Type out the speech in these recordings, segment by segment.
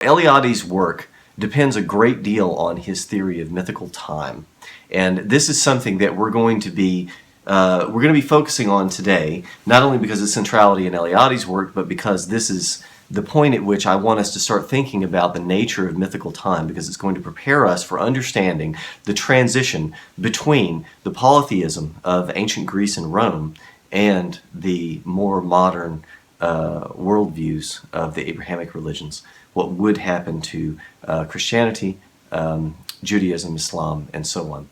Eliade's work depends a great deal on his theory of mythical time, and this is something that we're going to be focusing on today, not only because of centrality in Eliade's work, but because this is the point at which I want us to start thinking about the nature of mythical time, because it's going to prepare us for understanding the transition between the polytheism of ancient Greece and Rome and the more modern worldviews of the Abrahamic religions, what would happen to Christianity, Judaism, Islam, and so on.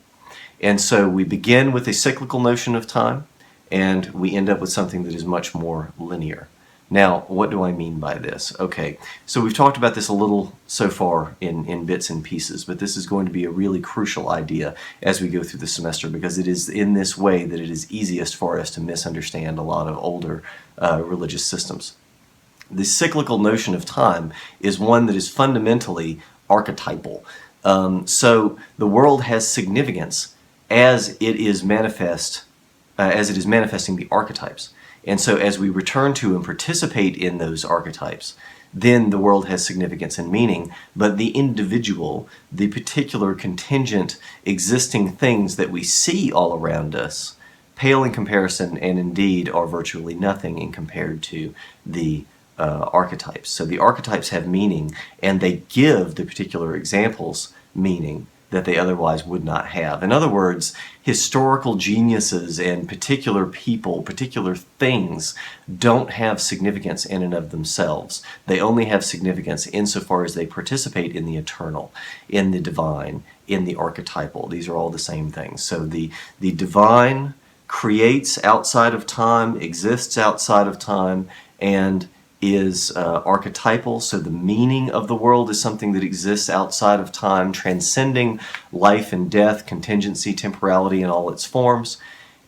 And so we begin with a cyclical notion of time, and we end up with something that is much more linear. Now, what do I mean by this? Okay, so we've talked about this a little so far in bits and pieces, but this is going to be a really crucial idea as we go through the semester, because it is in this way that it is easiest for us to misunderstand a lot of older religious systems. The cyclical notion of time is one that is fundamentally archetypal. So the world has significance as it is manifesting the archetypes. And so as we return to and participate in those archetypes, then the world has significance and meaning, but the individual, the particular contingent existing things that we see all around us, pale in comparison and indeed are virtually nothing in compared to the archetypes. So the archetypes have meaning, and they give the particular examples meaning that they otherwise would not have. In other words, historical geniuses and particular people, particular things, don't have significance in and of themselves. They only have significance insofar as they participate in the eternal, in the divine, in the archetypal. These are all the same things. So the divine creates outside of time, exists outside of time, and is archetypal, so the meaning of the world is something that exists outside of time, transcending life and death, contingency, temporality in all its forms,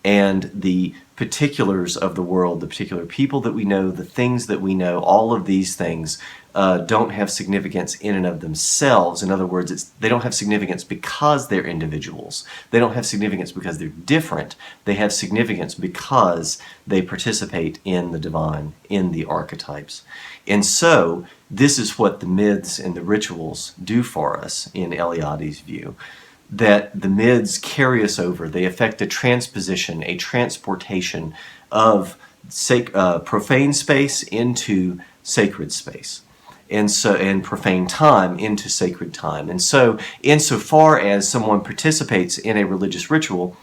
and the particulars of the world, the particular people that we know, the things that we know, all of these things don't have significance in and of themselves. In other words, they don't have significance because they're individuals. They don't have significance because they're different. They have significance because they participate in the divine, in the archetypes. And so this is what the myths and the rituals do for us in Eliade's view, that the myths carry us over. They affect a transposition, a transportation of profane space into sacred space, and profane time into sacred time. And so insofar as someone participates in a religious ritual,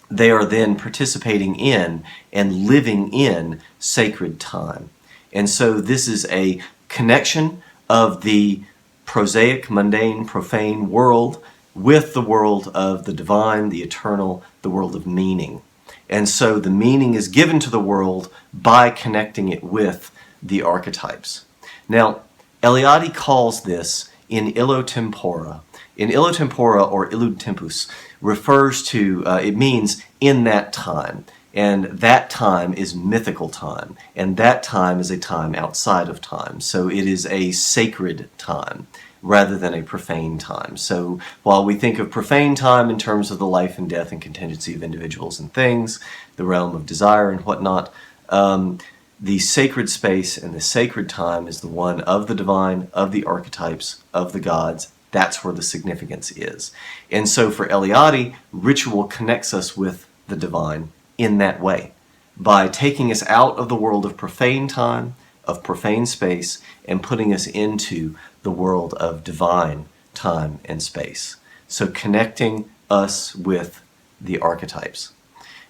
they are then participating in and living in sacred time. And so this is a connection of the prosaic, mundane, profane world with the world of the divine, the eternal, the world of meaning. And so the meaning is given to the world by connecting it with the archetypes. Now, Eliade calls this in illo tempore. In illo tempore, or illud tempus, refers to, it means in that time. And that time is mythical time. And that time is a time outside of time. So it is a sacred time rather than a profane time. So while we think of profane time in terms of the life and death and contingency of individuals and things, the realm of desire and whatnot, the sacred space and the sacred time is the one of the divine, of the archetypes, of the gods. That's where the significance is. And so for Eliade, ritual connects us with the divine in that way, by taking us out of the world of profane time, of profane space, and putting us into the world of divine time and space. So connecting us with the archetypes.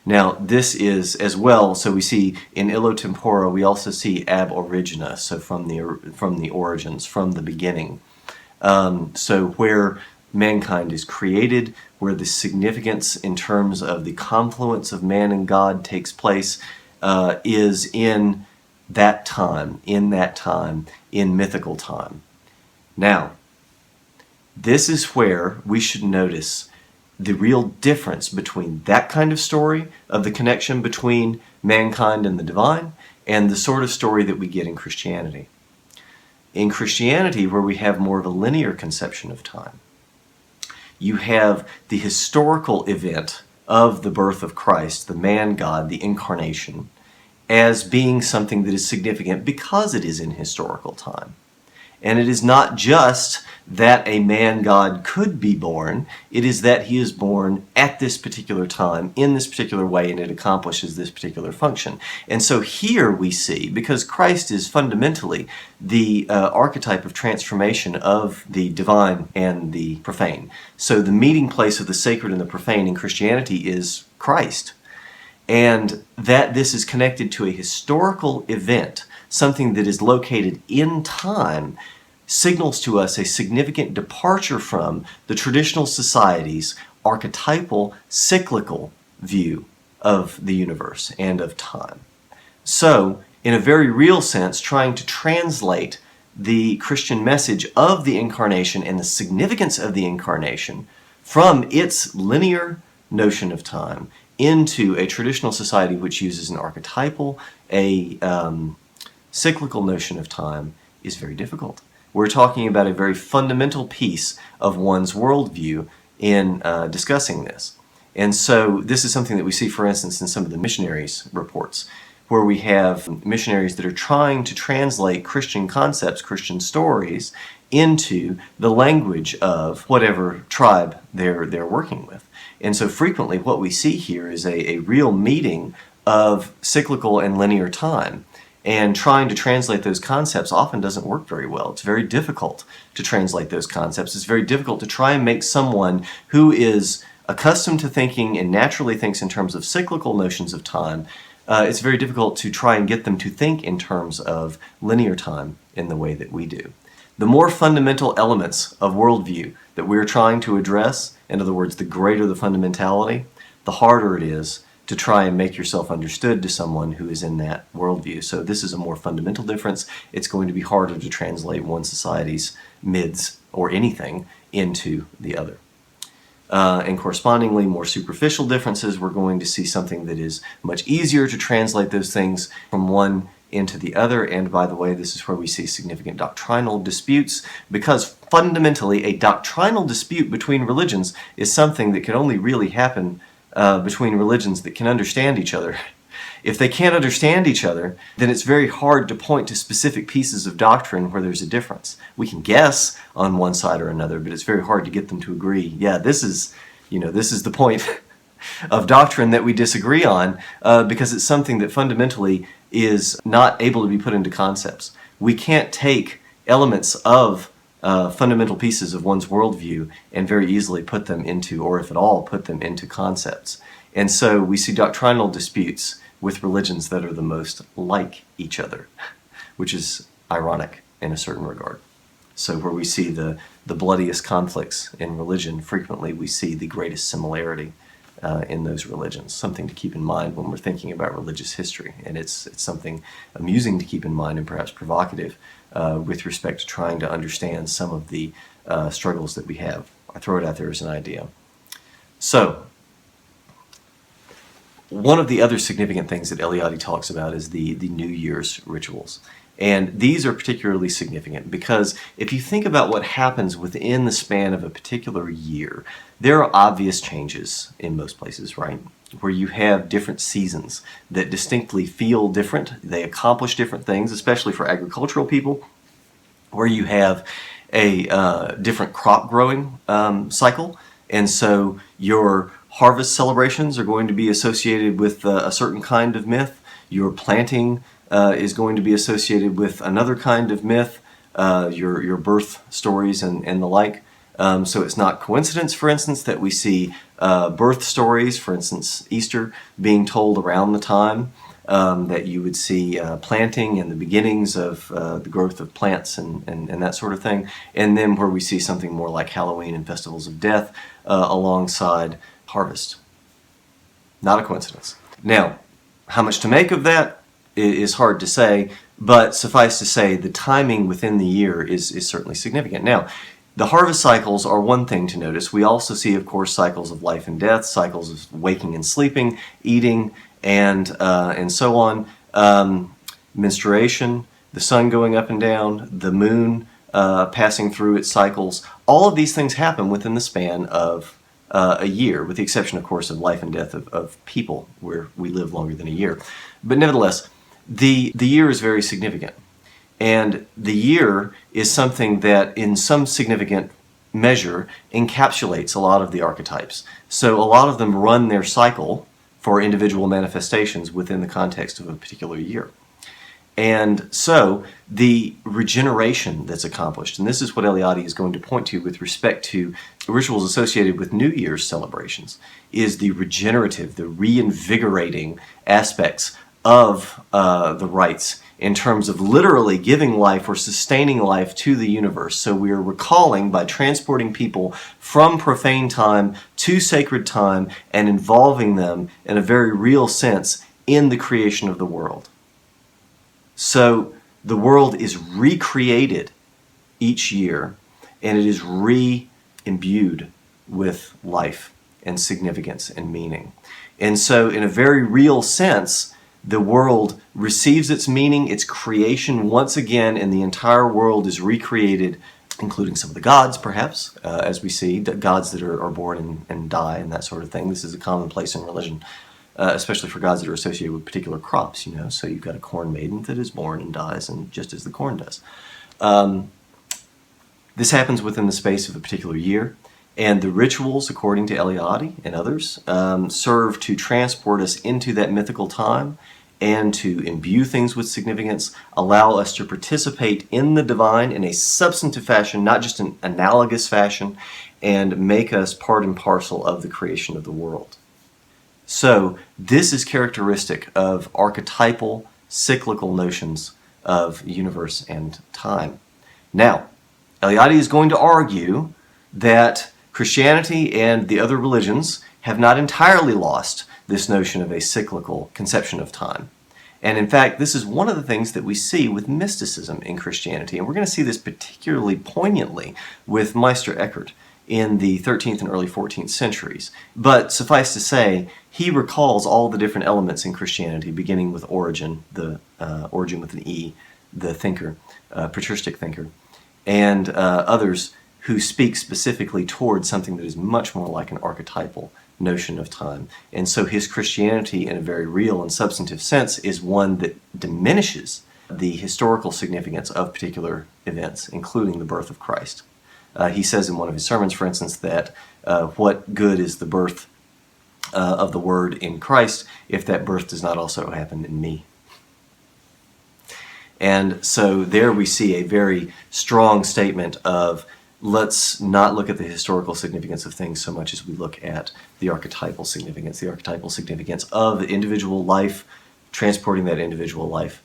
Now this is as well, so we see in illo tempora, we also see ab origine, so from the origins, from the beginning. So where mankind is created, where the significance in terms of the confluence of man and God takes place, is in that time, in mythical time. Now, this is where we should notice the real difference between that kind of story of the connection between mankind and the divine and the sort of story that we get in Christianity. In Christianity, where we have more of a linear conception of time, you have the historical event of the birth of Christ, the man-God, the incarnation, as being something that is significant because it is in historical time. And it is not just that a man-God could be born, it is that he is born at this particular time, in this particular way, and it accomplishes this particular function. And so here we see, because Christ is fundamentally the archetype of transformation of the divine and the profane. So the meeting place of the sacred and the profane in Christianity is Christ. And that this is connected to a historical event, something that is located in time, signals to us a significant departure from the traditional society's archetypal, cyclical view of the universe and of time. So, in a very real sense, trying to translate the Christian message of the Incarnation and the significance of the Incarnation from its linear notion of time into a traditional society which uses an archetypal, a cyclical notion of time is very difficult. We're talking about a very fundamental piece of one's worldview in discussing this. And so this is something that we see, for instance, in some of the missionaries' reports, where we have missionaries that are trying to translate Christian concepts, Christian stories, into the language of whatever tribe they're working with. And so frequently what we see here is a real meeting of cyclical and linear time. And trying to translate those concepts often doesn't work very well. It's very difficult to translate those concepts. It's very difficult to try and make someone who is accustomed to thinking and naturally thinks in terms of cyclical notions of time, it's very difficult to try and get them to think in terms of linear time in the way that we do. The more fundamental elements of worldview that we're trying to address, in other words, the greater the fundamentality, the harder it is to try and make yourself understood to someone who is in that worldview. So this is a more fundamental difference. It's going to be harder to translate one society's mids or anything into the other. And correspondingly, more superficial differences, we're going to see something that is much easier to translate those things from one into the other. And by the way, this is where we see significant doctrinal disputes, because fundamentally a doctrinal dispute between religions is something that can only really happen between religions that can understand each other. If they can't understand each other, then it's very hard to point to specific pieces of doctrine where there's a difference. We can guess on one side or another, but it's very hard to get them to agree. Yeah, this is the point of doctrine that we disagree on, because it's something that fundamentally is not able to be put into concepts. We can't take elements of fundamental pieces of one's worldview and very easily put them into, or if at all, put them into concepts. And so we see doctrinal disputes with religions that are the most like each other, which is ironic in a certain regard. So where we see the bloodiest conflicts in religion, frequently we see the greatest similarity in those religions. Something to keep in mind when we're thinking about religious history. And it's something amusing to keep in mind and perhaps provocative with respect to trying to understand some of the struggles that we have. I throw it out there as an idea. So, one of the other significant things that Eliade talks about is the New Year's rituals. And these are particularly significant because if you think about what happens within the span of a particular year, there are obvious changes in most places, right? Where you have different seasons that distinctly feel different. They accomplish different things, especially for agricultural people, where you have a different crop growing cycle. And so your harvest celebrations are going to be associated with a certain kind of myth. Your planting is going to be associated with another kind of myth, your birth stories and the like. So it's not coincidence, for instance, that we see birth stories, for instance, Easter, being told around the time that you would see planting and the beginnings of the growth of plants and that sort of thing. And then where we see something more like Halloween and festivals of death alongside harvest. Not a coincidence. Now, how much to make of that is hard to say, but suffice to say the timing within the year is certainly significant. Now, the harvest cycles are one thing to notice. We also see, of course, cycles of life and death, cycles of waking and sleeping, eating, and so on. Menstruation, the sun going up and down, the moon passing through its cycles. All of these things happen within the span of a year, with the exception, of course, of life and death of people, where we live longer than a year. But nevertheless, the year is very significant. And the year is something that in some significant measure encapsulates a lot of the archetypes. So a lot of them run their cycle for individual manifestations within the context of a particular year. And so the regeneration that's accomplished, and this is what Eliade is going to point to with respect to rituals associated with New Year's celebrations, is the regenerative, the reinvigorating aspects of the rites in terms of literally giving life or sustaining life to the universe. So we are recalling by transporting people from profane time to sacred time and involving them in a very real sense in the creation of the world. So the world is recreated each year, and it is re-imbued with life and significance and meaning. And so in a very real sense, the world receives its meaning, its creation once again, and the entire world is recreated, including some of the gods, perhaps, as we see, the gods that are born and die and that sort of thing. This is a commonplace in religion. Especially for gods that are associated with particular crops, you know. So you've got a corn maiden that is born and dies, and just as the corn does. This happens within the space of a particular year, and the rituals, according to Eliade and others, serve to transport us into that mythical time and to imbue things with significance, allow us to participate in the divine in a substantive fashion, not just an analogous fashion, and make us part and parcel of the creation of the world. So this is characteristic of archetypal, cyclical notions of universe and time. Now, Eliade is going to argue that Christianity and the other religions have not entirely lost this notion of a cyclical conception of time. And in fact, this is one of the things that we see with mysticism in Christianity. And we're going to see this particularly poignantly with Meister Eckhart in the 13th and early 14th centuries. But suffice to say, he recalls all the different elements in Christianity, beginning with Origen, the Origen with an E, the thinker, patristic thinker, and others who speak specifically towards something that is much more like an archetypal notion of time. And so his Christianity, in a very real and substantive sense, is one that diminishes the historical significance of particular events, including the birth of Christ. He says in one of his sermons, for instance, that what good is the birth of the Word in Christ if that birth does not also happen in me? And so there we see a very strong statement of let's not look at the historical significance of things so much as we look at the archetypal significance of individual life, transporting that individual life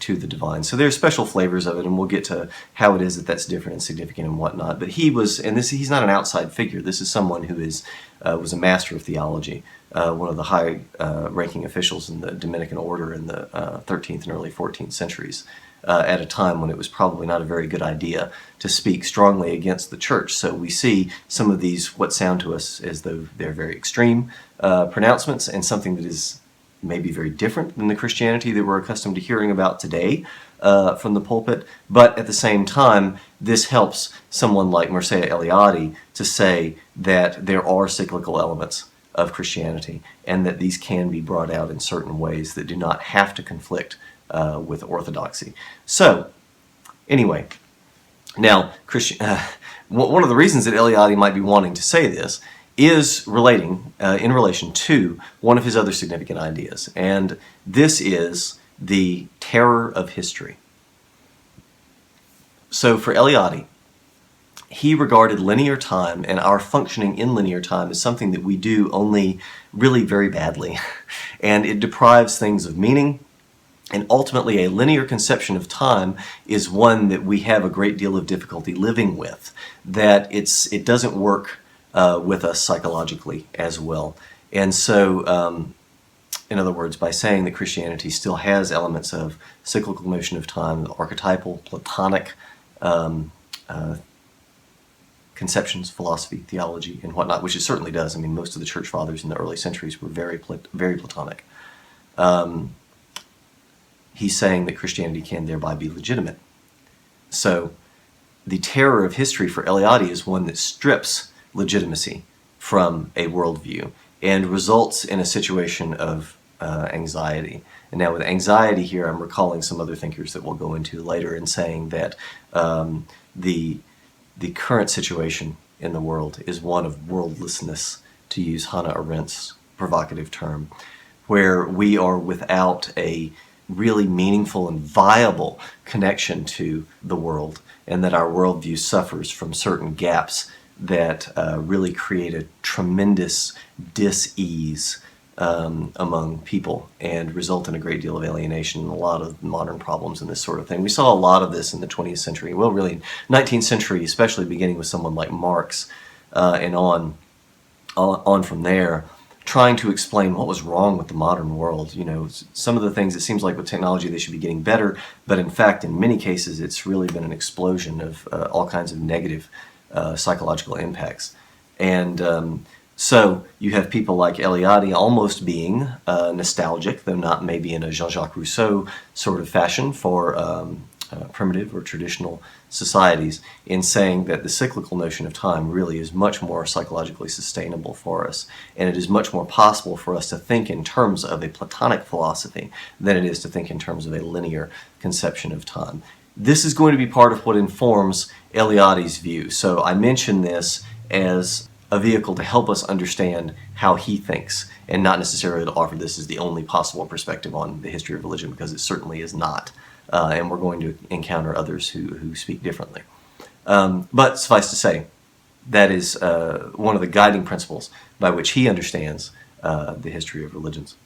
to the divine. So there's special flavors of it, and we'll get to how it is that that's different and significant and whatnot. But he was, and he's not an outside figure. This is someone who was a master of theology, one of the high-ranking officials in the Dominican order in the 13th and early 14th centuries, at a time when it was probably not a very good idea to speak strongly against the church. So we see some of these, what sound to us as though they're very extreme pronouncements, and something that is maybe very different than the Christianity that we're accustomed to hearing about today from the pulpit, but at the same time, this helps someone like Mircea Eliade to say that there are cyclical elements of Christianity and that these can be brought out in certain ways that do not have to conflict with orthodoxy. So, anyway, now, one of the reasons that Eliade might be wanting to say this is in relation to one of his other significant ideas, and this is the terror of history. So for Eliade, he regarded linear time and our functioning in linear time as something that we do only really very badly, and it deprives things of meaning. And ultimately, a linear conception of time is one that we have a great deal of difficulty living with, that it doesn't work with us psychologically as well. And so, in other words, by saying that Christianity still has elements of cyclical notion of time, the archetypal, Platonic conceptions, philosophy, theology, and whatnot, which it certainly does. I mean, most of the church fathers in the early centuries were very Platonic. He's saying that Christianity can thereby be legitimate. So the terror of history for Eliade is one that strips legitimacy from a worldview and results in a situation of anxiety. And now with anxiety here, I'm recalling some other thinkers that we'll go into later in saying that the current situation in the world is one of worldlessness, to use Hannah Arendt's provocative term, where we are without a really meaningful and viable connection to the world, and that our worldview suffers from certain gaps that really create a tremendous dis-ease among people and result in a great deal of alienation and a lot of modern problems and this sort of thing. We saw a lot of this in the 20th century, well, really 19th century, especially beginning with someone like Marx and on from there, trying to explain what was wrong with the modern world. You know, some of the things, it seems like with technology they should be getting better, but in fact, in many cases, it's really been an explosion of all kinds of negative psychological impacts. And so you have people like Eliade almost being nostalgic, though not maybe in a Jean-Jacques Rousseau sort of fashion, for primitive or traditional societies, in saying that the cyclical notion of time really is much more psychologically sustainable for us, and it is much more possible for us to think in terms of a Platonic philosophy than it is to think in terms of a linear conception of time. This is going to be part of what informs Eliade's view. So I mention this as a vehicle to help us understand how he thinks, and not necessarily to offer this as the only possible perspective on the history of religion, because it certainly is not. And we're going to encounter others who speak differently. But suffice to say, that is one of the guiding principles by which he understands the history of religions.